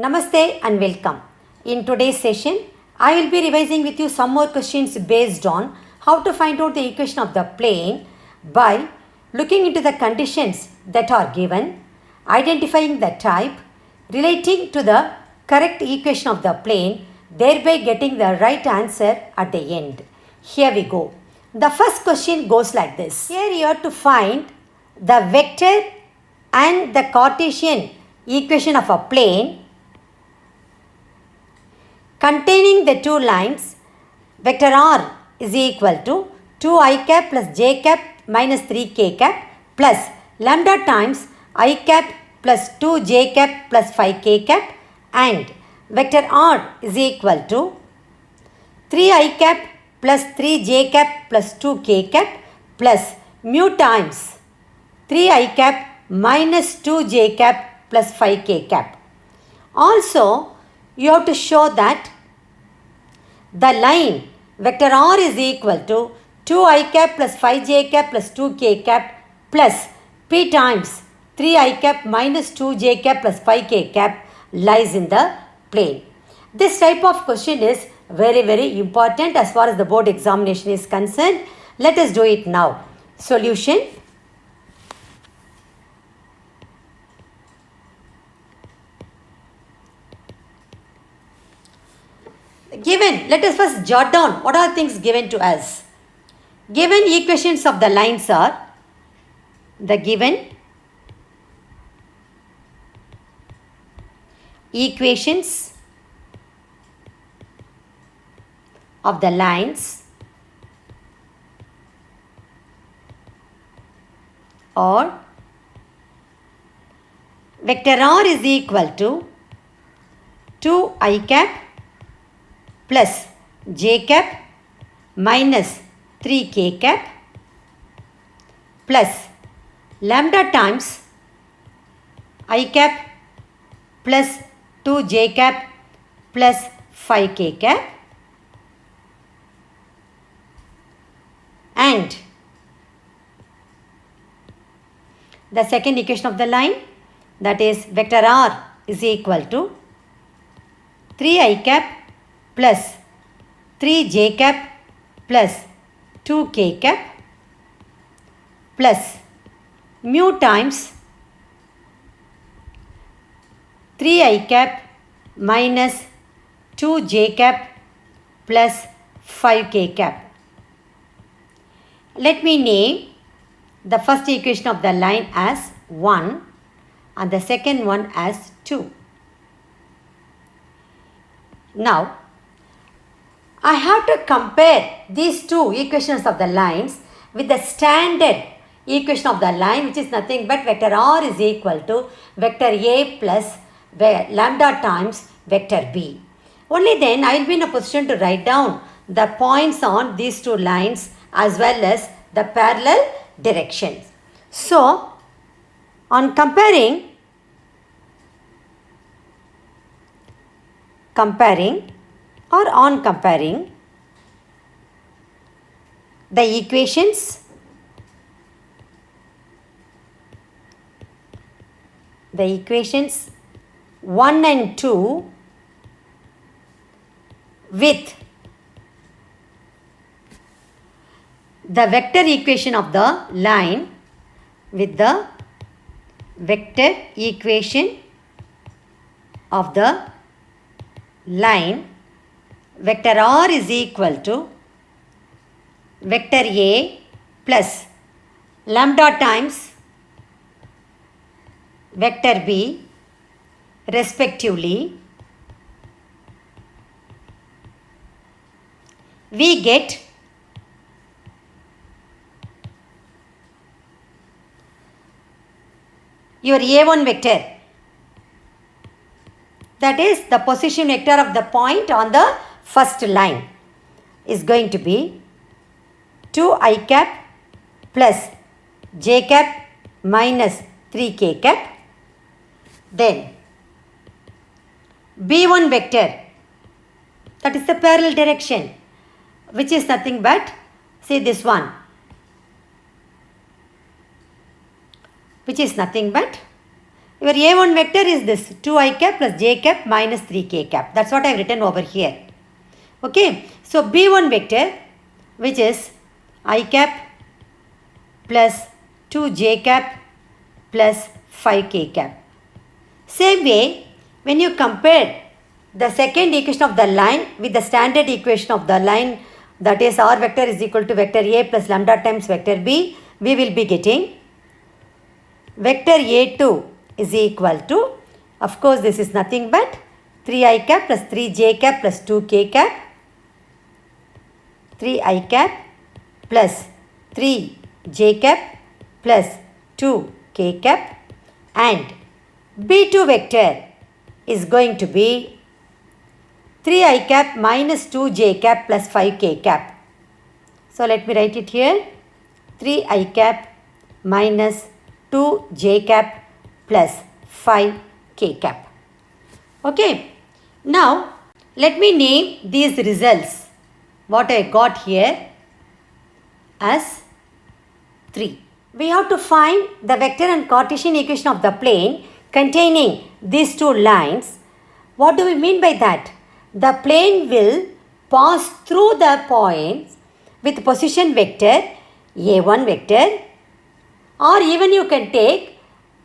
Namaste and welcome. In today's session, I will be revising with you some more questions based on how to find out the equation of the plane by looking into the conditions that are given, identifying the type, relating to the correct equation of the plane, thereby getting the right answer at the end. Here we go. The first question goes like this. Here you have to find the vector and the Cartesian equation of a plane containing the two lines. Vector r is equal to 2i cap plus j cap minus 3k cap plus lambda times I cap plus 2j cap plus 5k cap, and vector r is equal to 3i cap plus 3j cap plus 2k cap plus mu times 3i cap minus 2j cap plus 5k cap. Also, you have to show that the line vector r is equal to 2i cap plus 5j cap plus 2k cap plus p times 3i cap minus 2j cap plus 5k cap lies in the plane. This type of question is very important as far as the board examination is concerned. Let us do it now. Solution. Given, let us first jot down what are things given to us. Given equations of the lines are the given equations of the lines or vector r is equal to 2i cap plus j cap minus 3k cap plus lambda times I cap plus 2j cap plus 5k cap, and the second equation of the line, that is vector r is equal to 3i cap plus 3j cap plus 2k cap plus mu times 3i cap minus 2j cap plus 5k cap. Let me name the first equation of the line as 1 and the second one as 2. Now, I have to compare these two equations of the lines with the standard equation of the line, which is nothing but vector r is equal to vector a plus lambda times vector b. Only then I will be in a position to write down the points on these two lines as well as the parallel directions. So, on comparing the equations the equations 1 and 2 with the vector equation of the line, with the vector equation of the line, vector r is equal to vector a plus lambda times vector b respectively, we get your a1 vector, that is the position vector of the point on the first line, is going to be 2i cap plus j cap minus 3k cap. Then b1 vector, that is the parallel direction, which is nothing but, say this one, which is nothing but Your A1 vector is this 2i cap plus j cap minus 3k cap. That's what I have written over here. Okay. So B1 vector, which is I cap plus 2j cap plus 5k cap. Same way, when you compare the second equation of the line with the standard equation of the line, that is R vector is equal to vector A plus lambda times vector B, we will be getting vector A2 is equal to, of course this is nothing but 3i cap plus 3j cap plus 2k cap, 3i cap plus 3j cap plus 2k cap, and B2 vector is going to be 3i cap minus 2j cap plus 5k cap. So let me write it here, 3i cap minus 2j cap plus 5k cap. Okay. Now let me name these results, what I got here, as 3. We have to find the vector and Cartesian equation of the plane containing these two lines. What do we mean by that? The plane will pass through the points with position vector A1 vector, or even you can take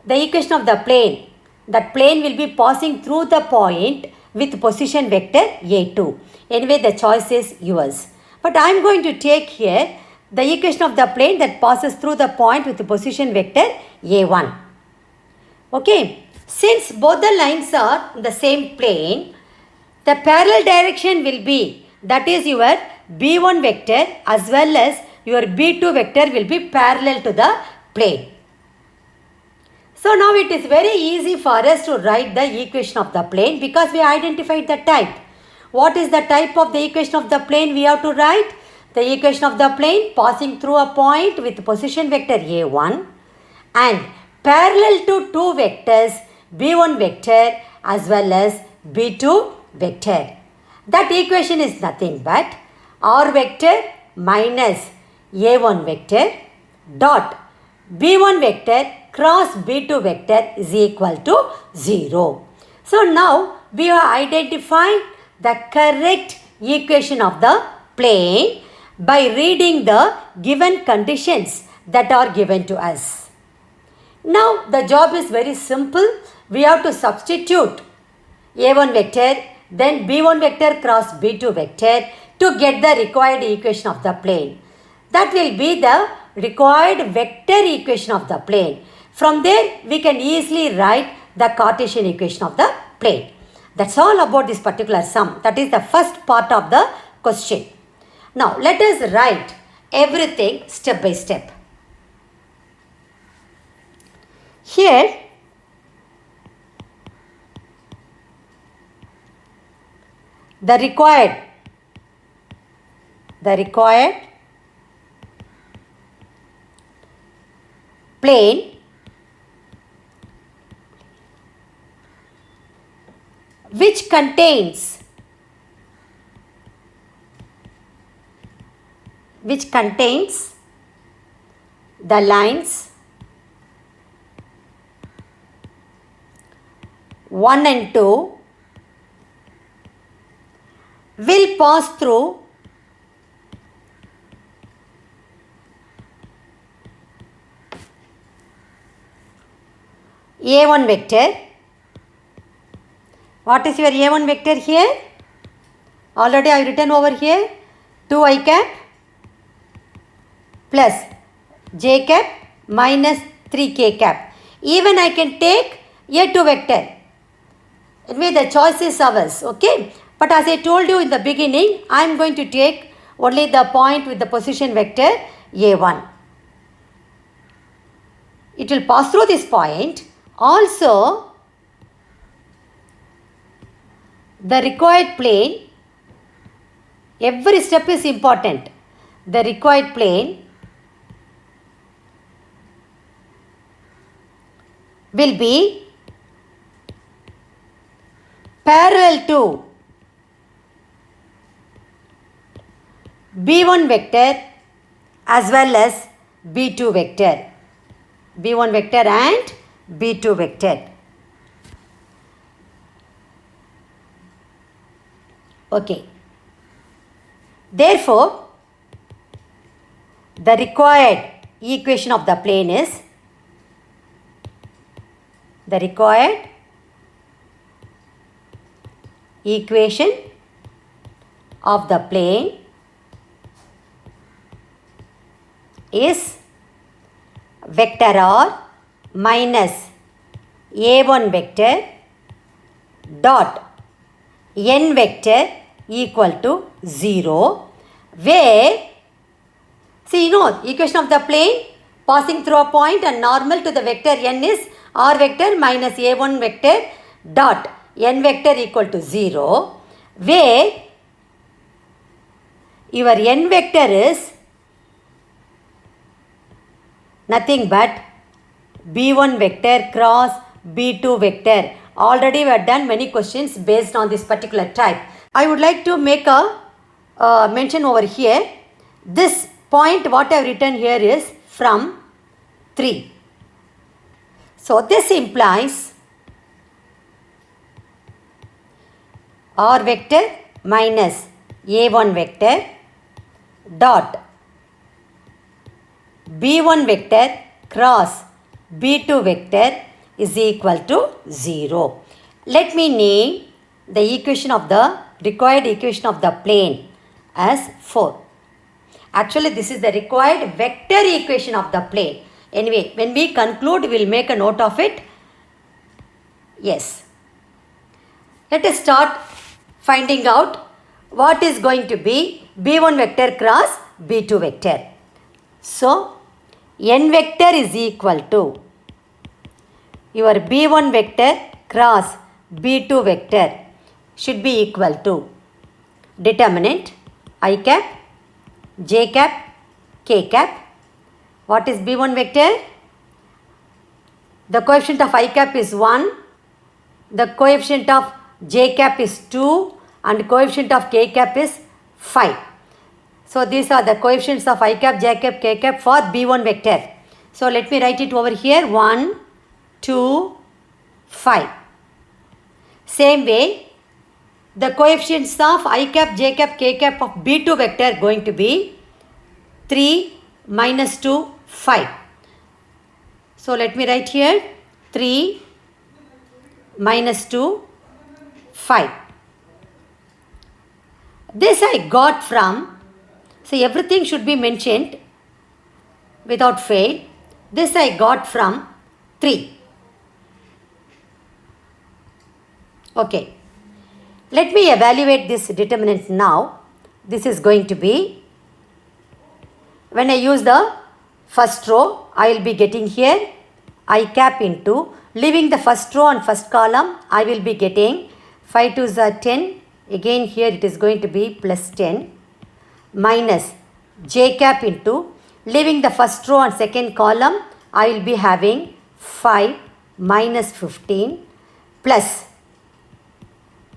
the equation of the plane. That plane will be passing through the point with position vector A2. Anyway, the choice is yours. But I am going to take here the equation of the plane that passes through the point with the position vector A1. Okay. Since both the lines are in the same plane, the parallel direction will be, that is your B1 vector as well as your B2 vector will be parallel to the plane. So now it is very easy for us to write the equation of the plane because we identified the type. What is the type of the equation of the plane we have to write? The equation of the plane passing through a point with position vector A1 and parallel to two vectors B1 vector as well as B2 vector. That equation is nothing but R vector minus A1 vector dot B1 vector cross B2 vector is equal to 0. So now we have identified the correct equation of the plane by reading the given conditions that are given to us. Now the job is very simple. We have to substitute A1 vector then B1 vector cross B2 vector to get the required equation of the plane. That will be the required vector equation of the plane. From there we can easily write the Cartesian equation of the plane. That's all about this particular sum. That is the first part of the question. Now let us write everything step by step. Here the required plane which contains the lines 1 and 2 will pass through A1 vector. What is your A1 vector here? Already I have written over here 2i cap plus j cap minus 3k cap. Even I can take A2 vector. Anyway, the choice is ours. Okay. But as I told you in the beginning, I am going to take only the point with the position vector A1. It will pass through this point. Also, the required plane, every step is important. The required plane will be parallel to B1 vector as well as B2 vector. B1 vector and B2 vector. Okay. Therefore, the required equation of the plane is vector r minus a1 vector dot n vector equal to 0, where, see, equation of the plane passing through a point and normal to the vector n is r vector minus a1 vector dot n vector equal to 0, where your n vector is nothing but b1 vector cross b2 vector. Already we have done many questions based on this particular type. I would like to make a mention over here. This point what I have written here is from 3. So this implies r vector minus a1 vector dot b1 vector cross b2 vector is equal to 0. Let me name the equation of the required equation of the plane as 4. Actually, this is the required vector equation of the plane. Anyway, when we conclude, we will make a note of it. Yes. Let us start finding out what is going to be b1 vector cross b2 vector. So, n vector is equal to your b1 vector cross b2 vector should be equal to determinant I cap, j cap, k cap. What is b1 vector? The coefficient of I cap is 1, the coefficient of j cap is 2 and coefficient of k cap is 5. So these are the coefficients of I cap, j cap, k cap for b1 vector. So let me write it over here, 1, 2, 5. Same way, the coefficients of I cap, j cap, k cap of b2 vector going to be 3, minus 2, 5. So let me write here 3, minus 2, 5. This I got from, see, everything should be mentioned without fail. This I got from 3. Okay. Let me evaluate this determinant now. This is going to be, when I use the first row, I will be getting here I cap into, leaving the first row and first column, I will be getting 5 2s are 10. Again here it is going to be plus 10 minus j cap into, leaving the first row and second column, I will be having 5 minus 15 plus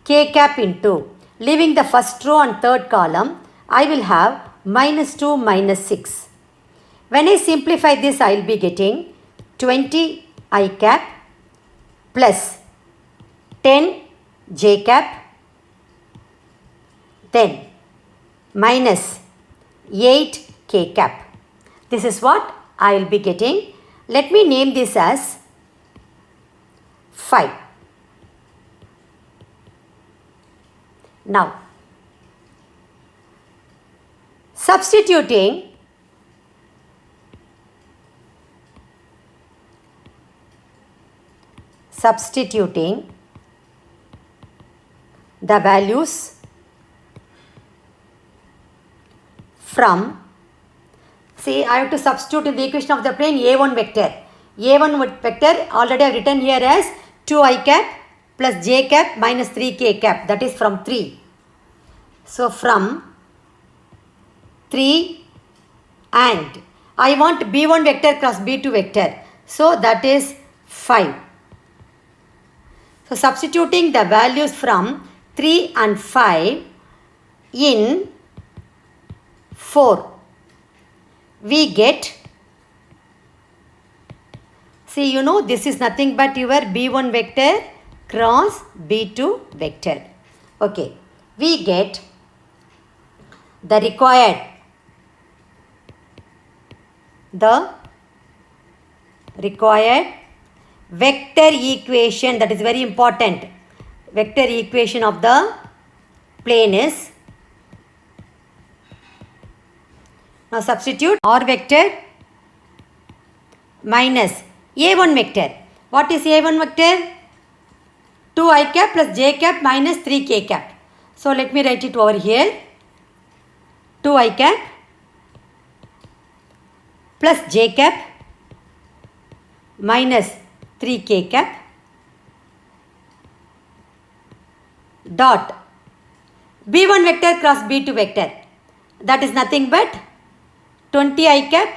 k cap into, leaving the first row and third column, I will have minus 2 minus 6. When I simplify this, I will be getting 20 I cap plus 10 j cap, then minus 8 k cap. This is what I will be getting. Let me name this as 5. Now, substituting the values from, see, I have to substitute in the equation of the plane a1 vector. a1 vector already I have written here as 2 I cap plus j cap minus 3 k cap, that is from 3. So from 3 and I want b1 vector cross b2 vector, so that is 5. So substituting the values from 3 and 5 in 4, we get, see, this is nothing but your b1 vector cross b2 vector. Okay, we get the required vector equation, that is very important. Vector equation of the plane is, now substitute r vector minus a1 vector. What is a1 vector? 2i cap plus j cap minus 3k cap. So let me write it over here. 2i cap plus j cap minus 3k cap dot b1 vector cross b2 vector, that is nothing but 20i cap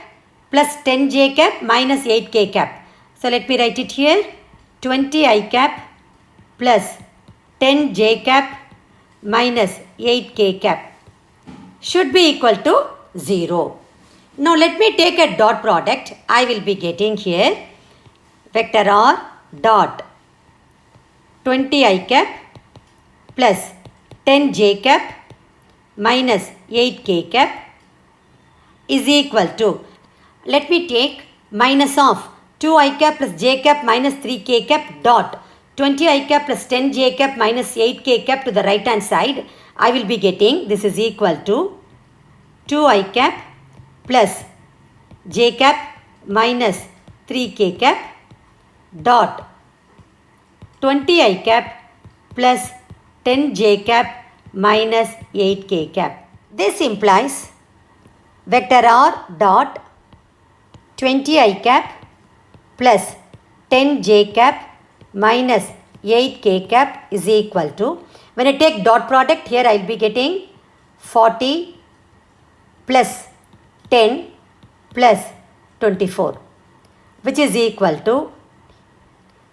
plus 10j cap minus 8k cap. So let me write it here. 20i cap plus 10j cap minus 8k cap should be equal to 0. Now let me take a dot product. I will be getting here vector r dot 20i cap plus 10j cap minus 8k cap is equal to, let me take minus of 2i cap plus j cap minus 3k cap dot 20i cap plus 10j cap minus 8k cap to the right hand side. I will be getting, this is equal to 2i cap plus j cap minus 3k cap dot 20i cap plus 10j cap minus 8k cap. This implies vector r dot 20i cap plus 10j cap minus 8k cap is equal to, when I take dot product here, I will be getting 40 plus 10 plus 24, which is equal to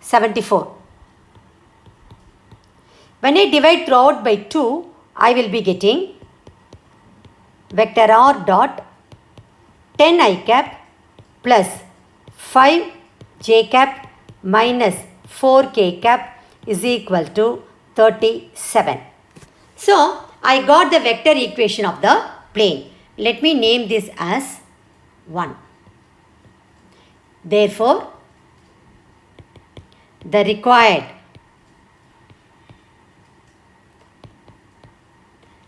74. When I divide throughout by 2, I will be getting vector r dot 10i cap plus 5j cap minus 4k cap is equal to 37. So, I got the vector equation of the plane. Let me name this as 1. Therefore, the required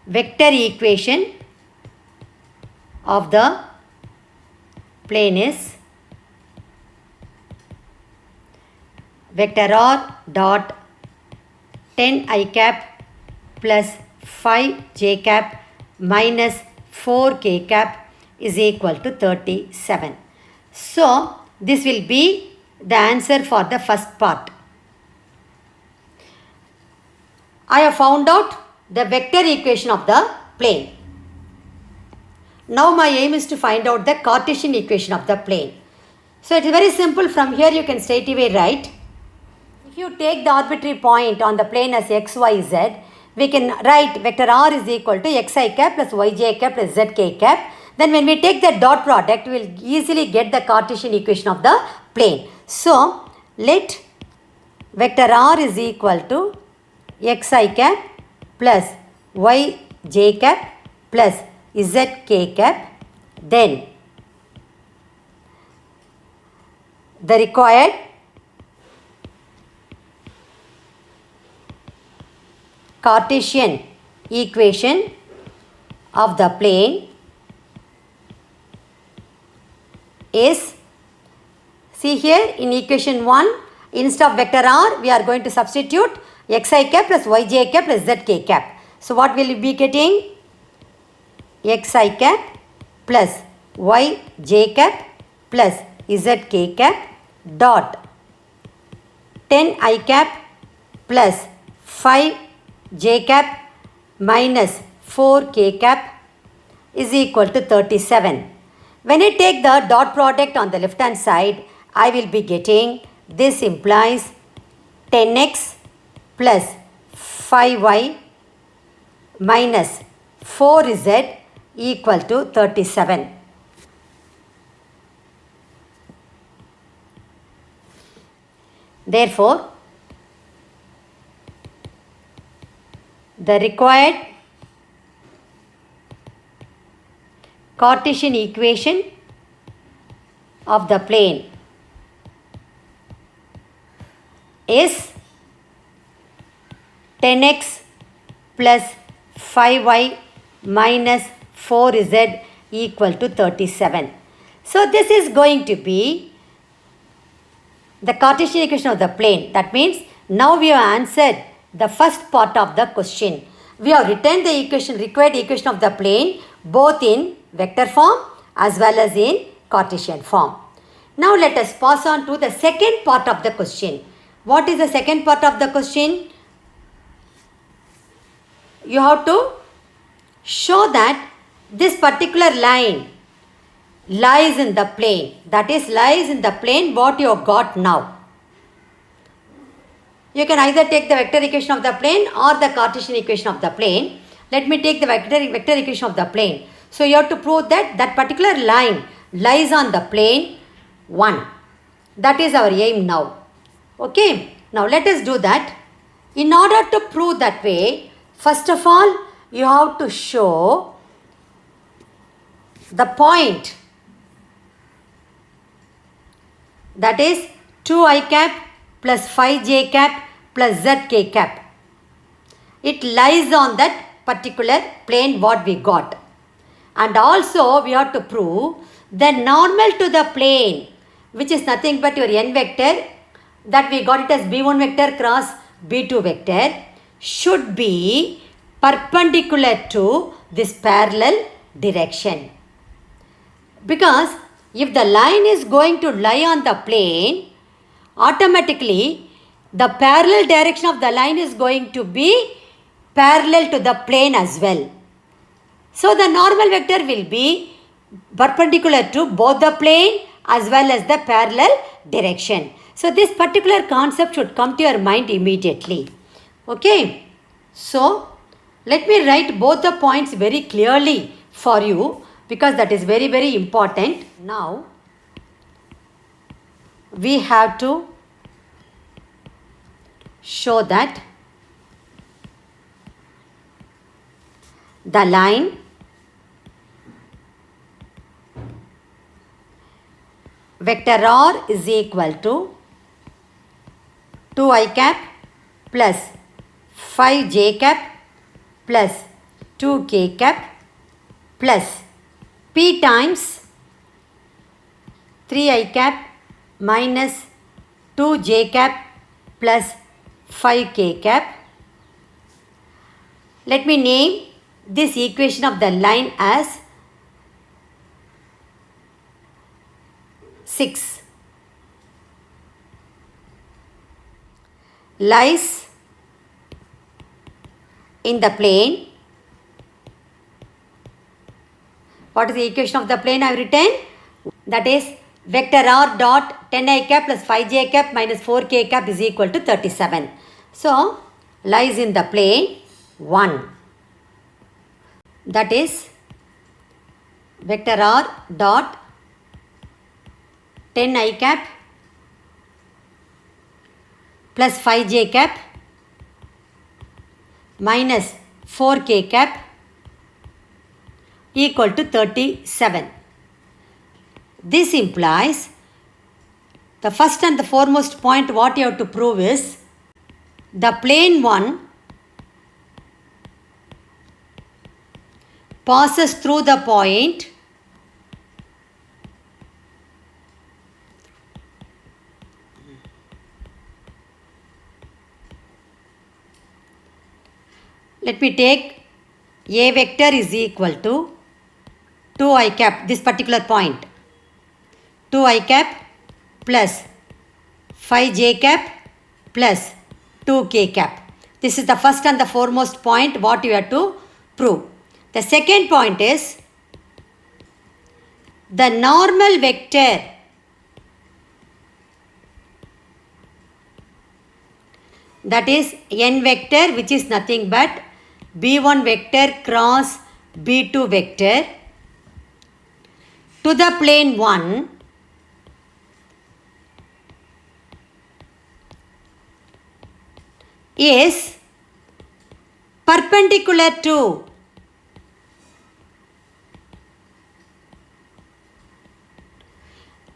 vector equation of the plane is vector r dot 10i cap plus 5j cap minus 4k cap is equal to 37. So, this will be the answer for the first part. I have found out the vector equation of the plane. Now my aim is to find out the Cartesian equation of the plane. So it is very simple. From here you can straight away write. If you take the arbitrary point on the plane as x, y, z, we can write vector r is equal to xi cap plus yj cap plus zk cap. Then when we take the dot product, we will easily get the Cartesian equation of the plane. So let vector r is equal to xi cap plus yj cap plus zk cap, then the required Cartesian equation of the plane is, see here in equation 1, instead of vector r, we are going to substitute xi cap plus yj cap plus zk cap. So what will we be getting? Xi cap plus yj cap plus zk cap dot 10i cap plus 5j cap minus 4k cap is equal to 37. When I take the dot product on the left hand side, I will be getting, this implies 10x plus 5y minus 4z equal to 37. Therefore, the required Cartesian equation of the plane is 10x plus 5y minus 4z equal to 37. So this is going to be the Cartesian equation of the plane. That means now we have answered the first part of the question. We have written the equation, required equation of the plane both in vector form as well as in Cartesian form. Now let us pass on to the second part of the question. What is the second part of the question? You have to show that this particular line lies in the plane. That is, lies in the plane what you have got now. You can either take the vector equation of the plane or the Cartesian equation of the plane. Let me take the vector equation of the plane. So you have to prove that that particular line lies on the plane 1. That is our aim now. Okay. Now let us do that. In order to prove that way, first of all, you have to show the point, that is 2i cap plus 5j cap plus zk cap. It lies on that particular plane what we got. And also we have to prove the normal to the plane, which is nothing but your n vector, that we got it as b1 vector cross b2 vector, should be perpendicular to this parallel direction. Because if the line is going to lie on the plane, automatically the parallel direction of the line is going to be parallel to the plane as well. So the normal vector will be perpendicular to both the plane as well as the parallel direction. So this particular concept should come to your mind immediately. Okay. So let me write both the points very clearly for you, because that is very, very important. Now we have to show that the line vector r is equal to 2i cap plus 5j cap plus 2k cap plus p times 3i cap minus 2j cap plus 5k cap. Let me name this equation of the line as 6. Lies in the plane. What is the equation of the plane I have written? That is vector r dot 10i cap plus 5j cap minus 4k cap is equal to 37. So lies in the plane 1. That is vector r dot 10i cap plus 5j cap minus 4k cap equal to 37. This implies the first and the foremost point what you have to prove is the plane 1 passes through the point let me take a vector is equal to 2i cap, this particular point, 2i cap plus 5j cap plus 2k cap. This is the first and the foremost point what you have to prove. The second point is the normal vector that is n vector, which is nothing but b1 vector cross b2 vector to the plane 1 is perpendicular to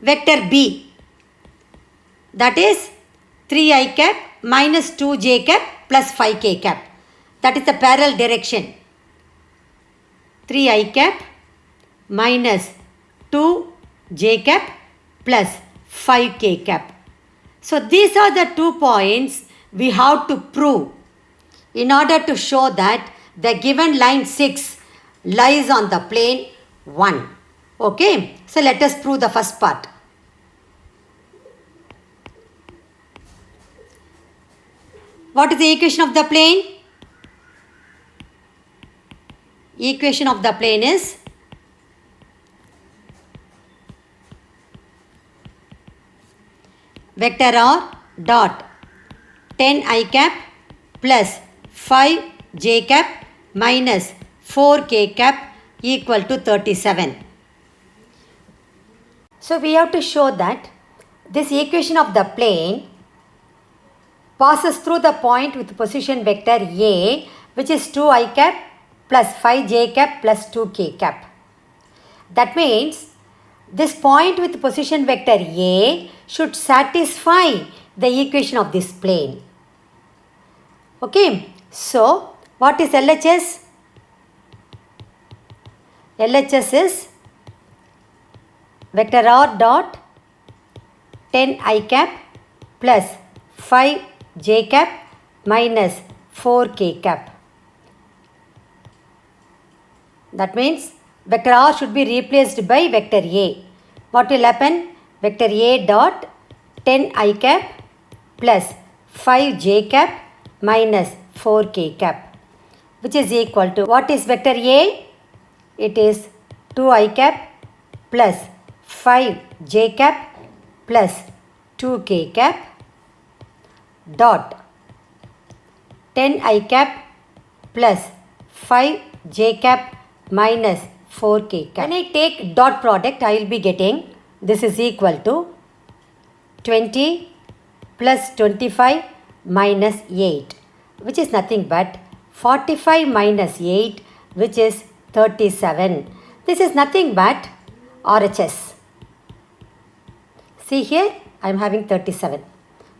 vector B, that is 3 I cap minus 2 j cap plus 5 k cap. That is the parallel direction. 3 I cap minus 2 j cap plus 5 k cap. So these are the 2 points we have to prove in order to show that the given line 6 lies on the plane 1. Okay, so let us prove the first part. What is the equation of the plane? Equation of the plane is vector r dot 10 I cap plus 5 j cap minus 4 k cap equal to 37. So we have to show that this equation of the plane passes through the point with position vector A, which is 2 I cap plus 5 j cap plus 2 k cap. That means this point with position vector A should satisfy the equation of this plane. Okay, so what is LHS? LHS is vector r dot 10 I cap plus 5 j cap minus 4 k cap. That means vector r should be replaced by vector A. What will happen? Vector A dot 10 I cap plus 5 j cap minus 4 k cap, which is equal to, what is vector A? It is 2 I cap plus 5 j cap plus 2 k cap dot 10 I cap plus 5 j cap minus 4 k cap. When I take dot product, I will be getting this is equal to 20 plus 25 minus 8, which is nothing but 45 minus 8, which is 37. This is nothing but RHS. See here, I am having 37.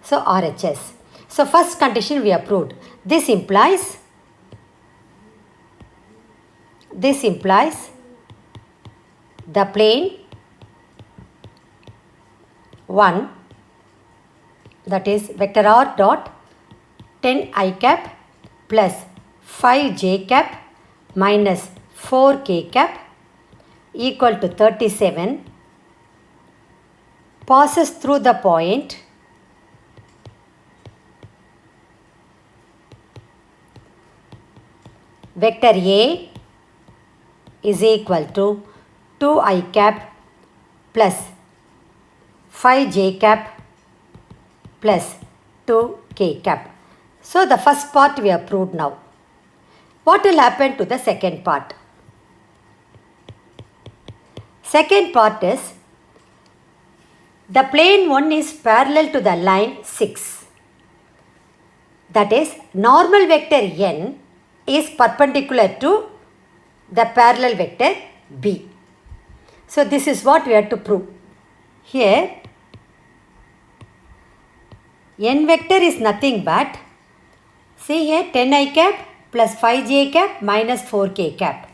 So RHS. So first condition we have proved. This implies the plane 1, that is vector r dot 10 I cap plus 5 j cap minus 4 k cap equal to 37 passes through the point vector A is equal to 2 I cap plus 5 j cap plus 2 k cap. So the first part we have proved now. What will happen to the second part? Second part is the plane 1 is parallel to the line 6. That is, normal vector n is perpendicular to the parallel vector B. So this is what we have to prove. Here n vector is nothing but, see here, 10 I cap plus 5 j cap minus 4 k cap.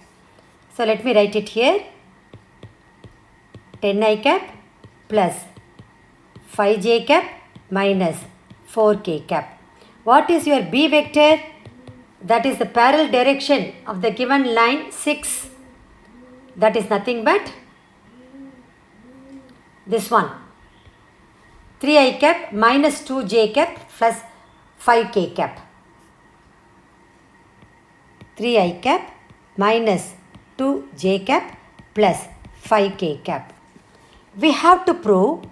So let me write it here. 10 I cap plus 5 j cap minus 4 k cap. What is your B vector? That is the parallel direction of the given line 6. That is nothing but this one. 3 I cap minus 2 j cap plus 5 k cap. 3 I cap minus 2 j cap plus 5 k cap. We have to prove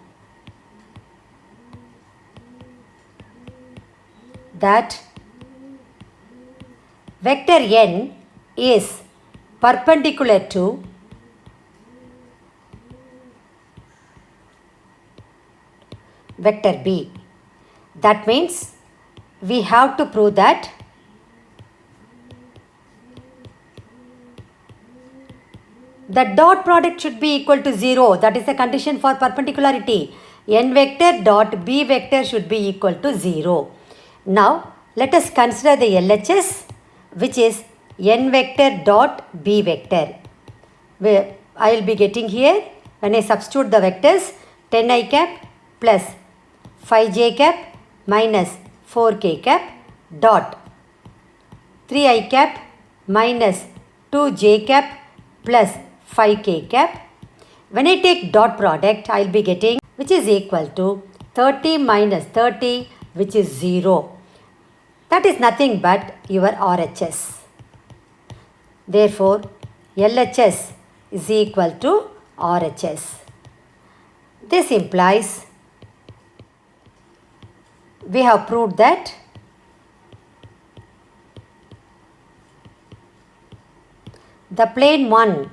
that vector n is perpendicular to vector B. That means we have to prove that the dot product should be equal to 0. That is the condition for perpendicularity. N vector dot B vector should be equal to 0. Now, let us consider the LHS, which is N vector dot B vector. Where I will be getting here, when I substitute the vectors, 10 I cap plus 5 j cap minus 4 k cap dot 3 I cap minus 2 j cap plus 5 k cap. When I take dot product, I will be getting, which is equal to 30 minus 30, which is 0. That is nothing but your RHS. Therefore, LHS is equal to RHS. This implies we have proved that the plane 1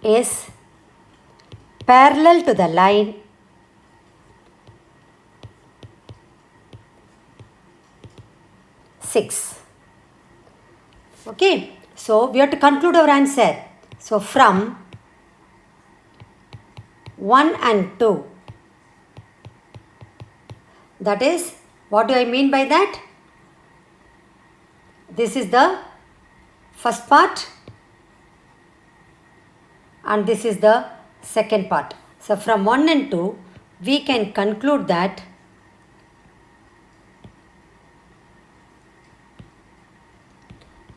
is parallel to the line six. Okay, so we have to conclude our answer. So from 1 and 2, that is, what do I mean by that? This is the first part and this is the second part. So from 1 and 2, we can conclude that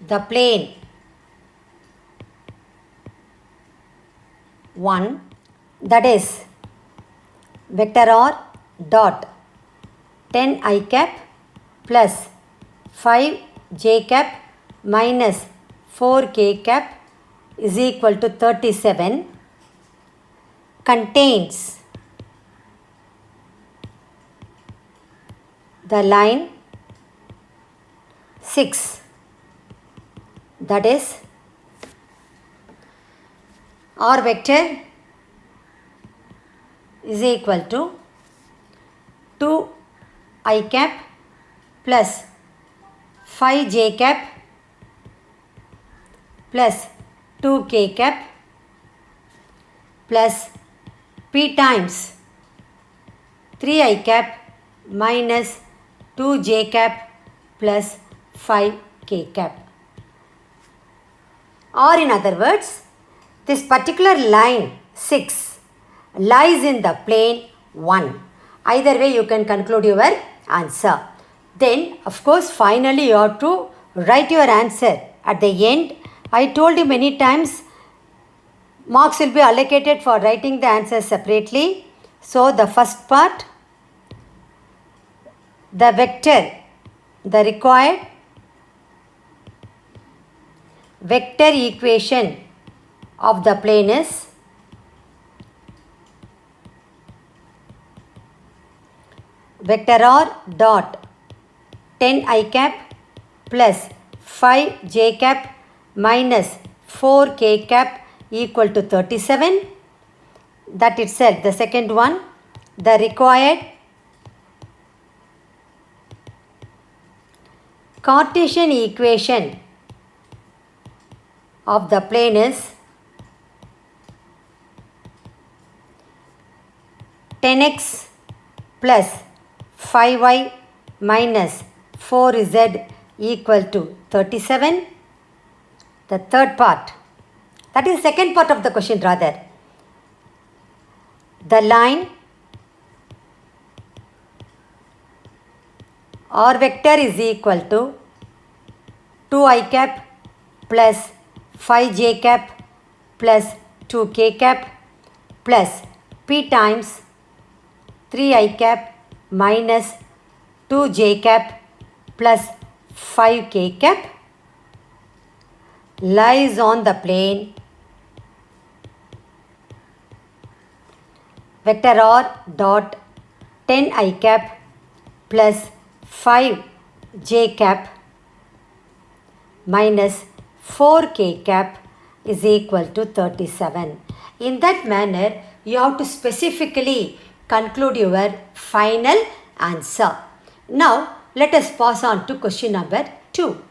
the plane 1, that is vector r dot 10 I cap plus 5 j cap minus 4 k cap is equal to 37 contains the line 6, that is r vector is equal to 2 I cap plus 5 j cap plus 2 k cap plus p times 3 I cap minus 2 j cap plus 5 k cap. Or in other words, this particular line 6 lies in the plane 1. Either way you can conclude your answer. Then of course finally you have to write your answer at the end. I told you many times marks will be allocated for writing the answer separately. So the first part, the vector, the required vector equation of the plane is vector r dot 10 I cap plus 5 j cap minus 4 k cap equal to 37. That itself, the second one, the required Cartesian equation of the plane is 10x plus 5y minus 4z equal to 37. The third part, that is second part of the question rather. The line r vector is equal to 2 I cap plus 5 j cap plus 2 k cap plus p times 3 I cap minus 2 j cap plus 5 k cap lies on the plane vector r dot 10 I cap plus 5 j cap minus 4 k cap is equal to 37. In that manner, you have to specifically conclude your final answer. Now, let us pass on to question number 2.